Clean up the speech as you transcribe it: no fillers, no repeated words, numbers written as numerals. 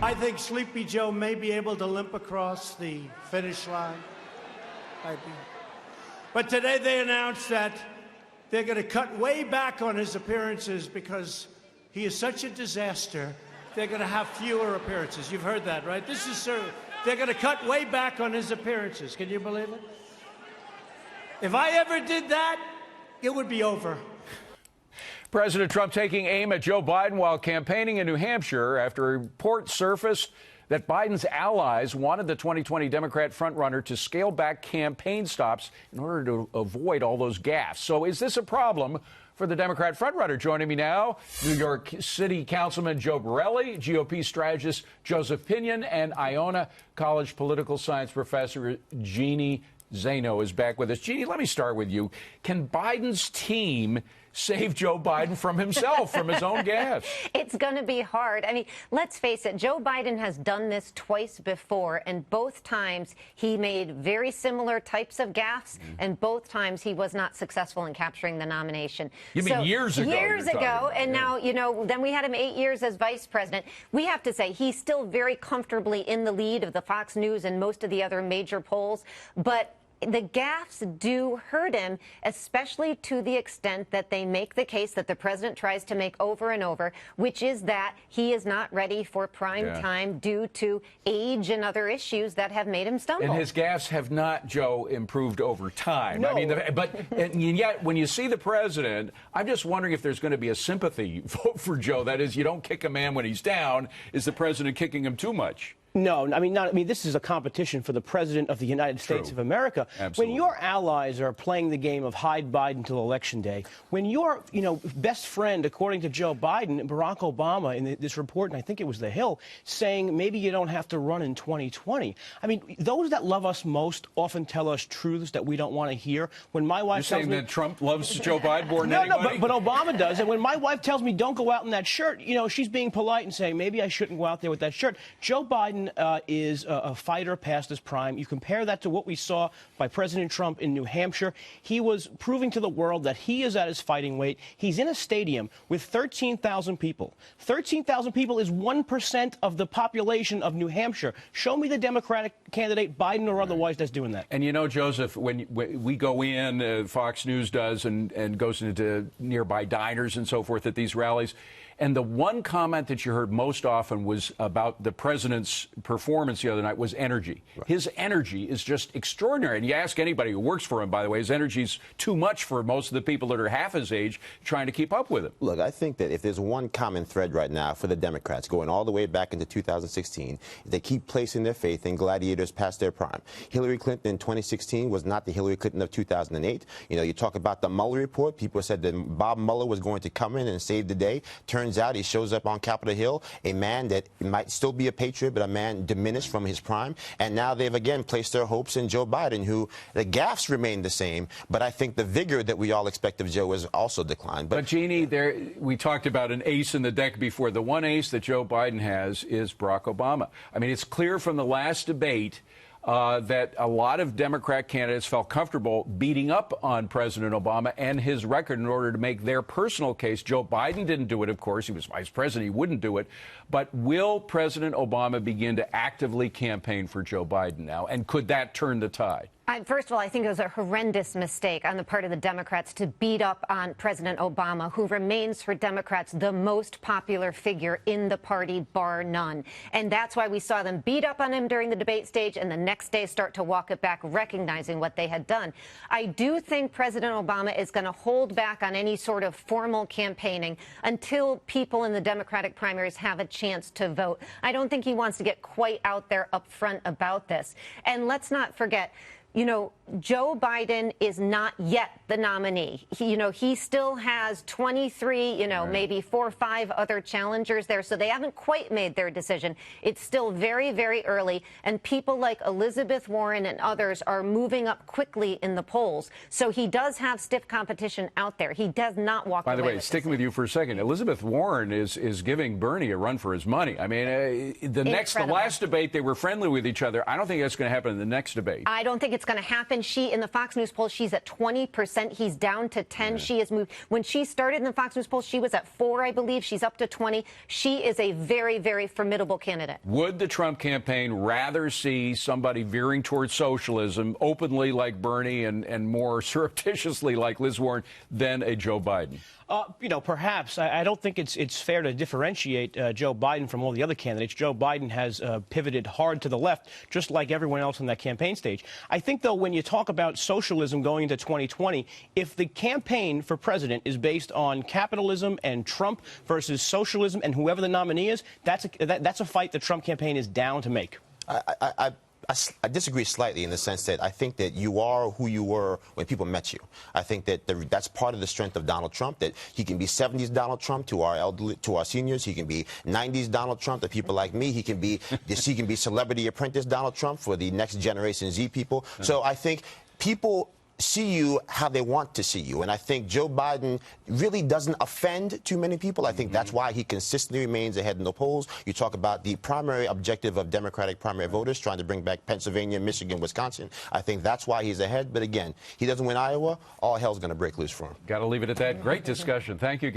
I think Sleepy Joe may be able to limp across the finish line. But today they announced that they're going to cut way back on his appearances because he is such a disaster. They're going to have fewer appearances. You've heard that, right? This is serious. They're going to cut way back on his appearances. Can you believe it? If I ever did that, it would be over. President Trump taking aim at Joe Biden while campaigning in New Hampshire after a report surfaced that Biden's allies wanted the 2020 Democrat frontrunner to scale back campaign stops in order to avoid all those gaffes. So is this a problem for the Democrat frontrunner? Joining me now, New York City Councilman Joe Borelli, GOP strategist Joseph Pinion, and Iona College political science professor Jeannie Zaino is back with us. Jeannie, let me start with you. Can Biden's team save Joe Biden from himself, from his own gas? It's going to be hard. I mean, let's face it, Joe Biden has done this twice before, and both times he made very similar types of gaffes, and both times he was not successful in capturing the nomination. You mean years ago? Years ago, and now, you know, then we had him 8 years as vice president. We have to say he's still very comfortably in the lead of the Fox News and most of the other major polls, but the gaffes do hurt him, especially to the extent that they make the case that the president tries to make over and over, which is that he is not ready for prime time due to age and other issues that have made him stumble. And his gaffes have not, Joe, improved over time. No. I mean, and yet when you see the president, I'm just wondering if there's going to be a sympathy vote for Joe. That is, you don't kick a man when he's down. Is the president kicking him too much? No, I mean, this is a competition for the president of the United States of America. Absolutely. When your allies are playing the game of hide Biden till Election Day, when your, best friend, according to Joe Biden, Barack Obama, in this report, and I think it was The Hill, saying maybe you don't have to run in 2020. I mean, those that love us most often tell us truths that we don't want to hear. When my wife tells me that Trump loves Joe Biden more than anybody? No, but Obama does. And when my wife tells me don't go out in that shirt, she's being polite and saying maybe I shouldn't go out there with that shirt. Joe Biden is a fighter past his prime. You compare that to what we saw by President Trump in New Hampshire. He was proving to the world that he is at his fighting weight. He's in a stadium with 13,000 people. 13,000 people is 1% of the population of New Hampshire. Show me the Democratic candidate, Biden or otherwise, that's doing that. And Joseph, when we go in, Fox News does and goes into nearby diners and so forth at these rallies, and the one comment that you heard most often was about the president's performance the other night was energy. Right. His energy is just extraordinary. And you ask anybody who works for him, by the way, his energy's too much for most of the people that are half his age trying to keep up with him. Look, I think that if there's one common thread right now for the Democrats, going all the way back into 2016, they keep placing their faith in gladiators past their prime. Hillary Clinton in 2016 was not the Hillary Clinton of 2008. You talk about the Mueller report. People said that Bob Mueller was going to come in and save the day. Turns out he shows up on Capitol Hill, a man that might still be a patriot, but a man diminished from his prime. And now they've again placed their hopes in Joe Biden, who the gaffes remain the same, but I think the vigor that we all expect of Joe has also declined. But Jeannie, we talked about an ace in the deck before. The one ace that Joe Biden has is Barack Obama. I mean, it's clear from the last debate that a lot of Democrat candidates felt comfortable beating up on President Obama and his record in order to make their personal case. Joe Biden didn't do it, of course. He was vice president. He wouldn't do it. But will President Obama begin to actively campaign for Joe Biden now? And could that turn the tide? First of all, I think it was a horrendous mistake on the part of the Democrats to beat up on President Obama, who remains for Democrats the most popular figure in the party, bar none. And that's why we saw them beat up on him during the debate stage and the next day start to walk it back, recognizing what they had done. I do think President Obama is going to hold back on any sort of formal campaigning until people in the Democratic primaries have a chance to vote. I don't think he wants to get quite out there up front about this. And let's not forget, Joe Biden is not yet the nominee. He still has 23, maybe 4 or 5 other challengers there. So they haven't quite made their decision. It's still very, very early. And people like Elizabeth Warren and others are moving up quickly in the polls. So he does have stiff competition out there. He does not walk away. By the way, sticking with you for a second, Elizabeth Warren is giving Bernie a run for his money. I mean, the last debate, they were friendly with each other. I don't think that's going to happen in the next debate. I don't think it's it's going to happen. In the Fox News poll, she's at 20%. He's down to 10. She has moved. When she started in the Fox News poll, she was at 4, I believe. She's up to 20. She is a very, very formidable candidate. Would the Trump campaign rather see somebody veering towards socialism openly like Bernie and more surreptitiously like Liz Warren than a Joe Biden? Perhaps. I don't think it's fair to differentiate Joe Biden from all the other candidates. Joe Biden has pivoted hard to the left, just like everyone else on that campaign stage. I think, though, when you talk about socialism going into 2020, if the campaign for president is based on capitalism and Trump versus socialism and whoever the nominee is, that's a fight the Trump campaign is down to make. I disagree slightly in the sense that I think that you are who you were when people met you. I think that that's part of the strength of Donald Trump, that he can be 70s Donald Trump to our elderly, to our seniors. He can be 90s Donald Trump to people like me. He can be celebrity apprentice Donald Trump for the next generation Z people. So I think people see you how they want to see you. And I think Joe Biden really doesn't offend too many people. I think that's why he consistently remains ahead in the polls. You talk about the primary objective of Democratic primary voters, trying to bring back Pennsylvania, Michigan, Wisconsin. I think that's why he's ahead. But again, he doesn't win Iowa, all hell's going to break loose for him. Got to leave it at that. Great discussion. Thank you.